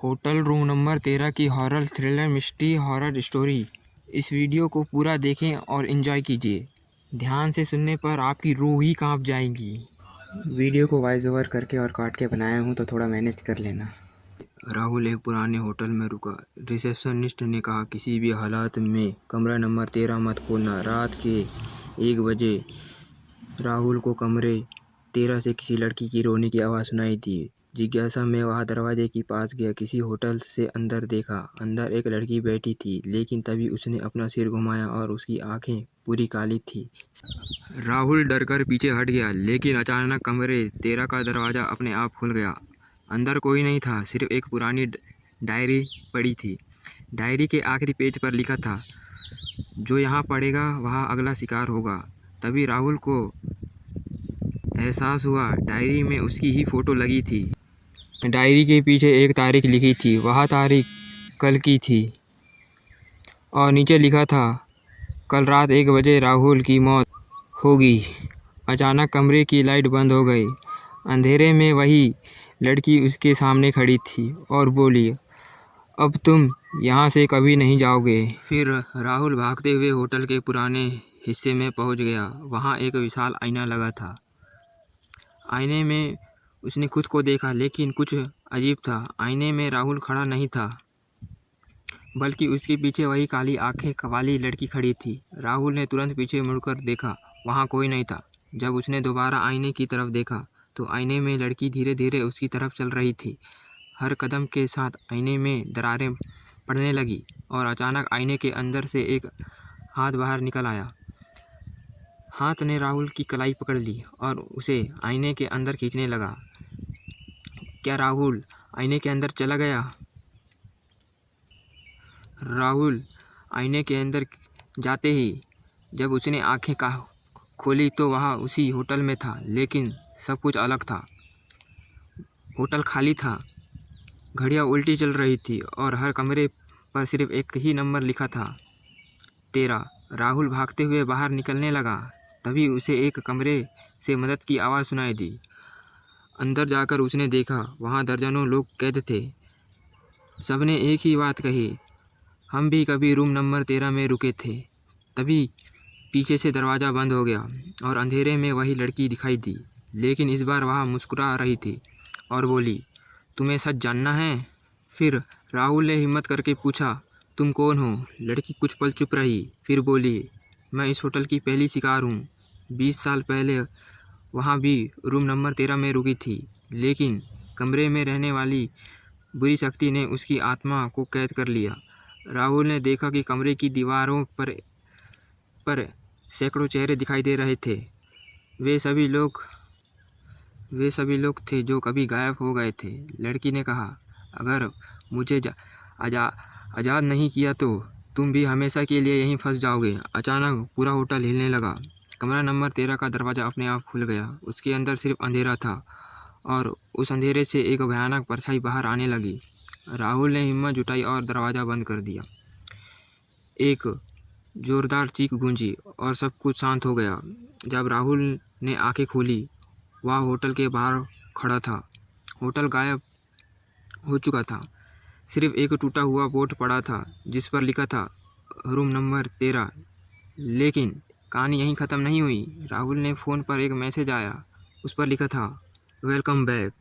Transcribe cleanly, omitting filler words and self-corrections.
Hotel room number 13 की horror thriller mystery horror story. इस video को पूरा देखें और एंजॉय कीजिए। ध्यान से सुनने पर आपकी रूह ही कांप जाएगी। वीडियो को वॉइस ओवर करके और काट के बनाया हूँ तो थोड़ा मैनेज कर लेना। राहुल एक पुराने होटल में रुका। रिसेप्शनिस्ट ने कहा, किसी भी हालात में कमरा नंबर 13 मत खोलना। रात के 1 बजे राहुल को कमरे 13 से किसी लड़की की रोने की आवाज़ सुनाई दी। जिज्ञासा में वह दरवाजे के पास गया। किसी होटल से अंदर देखा। अंदर एक लड़की बैठी थी, लेकिन तभी उसने अपना सिर घुमाया और उसकी आंखें पूरी काली थी। राहुल डर कर पीछे हट गया, लेकिन अचानक कमरे 13 का दरवाज़ा अपने आप खुल गया। अंदर कोई नहीं था, सिर्फ एक पुरानी डायरी पड़ी थी। डायरी के आखिरी पेज पर लिखा था, जो यहाँ पढ़ेगा वह अगला शिकार होगा। तभी राहुल को एहसास हुआ, डायरी में उसकी ही फ़ोटो लगी थी। डायरी के पीछे एक तारीख लिखी थी। वह तारीख कल की थी और नीचे लिखा था, कल रात 1 बजे राहुल की मौत होगी। अचानक कमरे की लाइट बंद हो गई। अंधेरे में वही लड़की उसके सामने खड़ी थी और बोली, अब तुम यहाँ से कभी नहीं जाओगे। फिर राहुल भागते हुए होटल के पुराने हिस्से में पहुँच गया। वहाँ एक विशाल आईना लगा था। आईने में उसने खुद को देखा, लेकिन कुछ अजीब था। आईने में राहुल खड़ा नहीं था, बल्कि उसके पीछे वही काली आंखें वाली लड़की खड़ी थी। राहुल ने तुरंत पीछे मुड़कर देखा, वहाँ कोई नहीं था। जब उसने दोबारा आईने की तरफ देखा तो आईने में लड़की धीरे धीरे उसकी तरफ चल रही थी। हर कदम के साथ आईने में दरारें पड़ने लगी और अचानक आईने के अंदर से एक हाथ बाहर निकल आया। हाथ ने राहुल की कलाई पकड़ ली और उसे आईने के अंदर खींचने लगा। क्या राहुल आईने के अंदर चला गया? राहुल आईने के अंदर जाते ही जब उसने आंखें खोली तो वह उसी होटल में था, लेकिन सब कुछ अलग था। होटल खाली था, घड़ियाँ उल्टी चल रही थी और हर कमरे पर सिर्फ एक ही नंबर लिखा था, 13। राहुल भागते हुए बाहर निकलने लगा। तभी उसे एक कमरे से मदद की आवाज़ सुनाई दी। अंदर जाकर उसने देखा, वहाँ दर्जनों लोग कैद थे। सबने एक ही बात कही, हम भी कभी रूम नंबर 13 में रुके थे। तभी पीछे से दरवाज़ा बंद हो गया और अंधेरे में वही लड़की दिखाई दी, लेकिन इस बार वह मुस्कुरा रही थी और बोली, तुम्हें सच जानना है? फिर राहुल ने हिम्मत करके पूछा, तुम कौन हो? लड़की कुछ पल चुप रही, फिर बोली, मैं इस होटल की पहली शिकार हूँ। 20 साल पहले वहाँ भी रूम नंबर 13 में रुकी थी, लेकिन कमरे में रहने वाली बुरी शक्ति ने उसकी आत्मा को कैद कर लिया। राहुल ने देखा कि कमरे की दीवारों पर सैकड़ों चेहरे दिखाई दे रहे थे। वे सभी लोग थे जो कभी गायब हो गए थे। लड़की ने कहा, अगर मुझे आज़ाद नहीं किया तो तुम भी हमेशा के लिए यहीं फंस जाओगे। अचानक पूरा होटल हिलने लगा। कमरा नंबर 13 का दरवाज़ा अपने आप खुल गया। उसके अंदर सिर्फ अंधेरा था और उस अंधेरे से एक भयानक परछाई बाहर आने लगी। राहुल ने हिम्मत जुटाई और दरवाज़ा बंद कर दिया। एक ज़ोरदार चीख गूंजी और सब कुछ शांत हो गया। जब राहुल ने आंखें खोली, वह होटल के बाहर खड़ा था। होटल गायब हो चुका था। सिर्फ एक टूटा हुआ बोर्ड पड़ा था जिस पर लिखा था, रूम नंबर 13। लेकिन कहानी यहीं ख़त्म नहीं हुई। राहुल ने फ़ोन पर एक मैसेज आया, उस पर लिखा था, वेलकम बैक।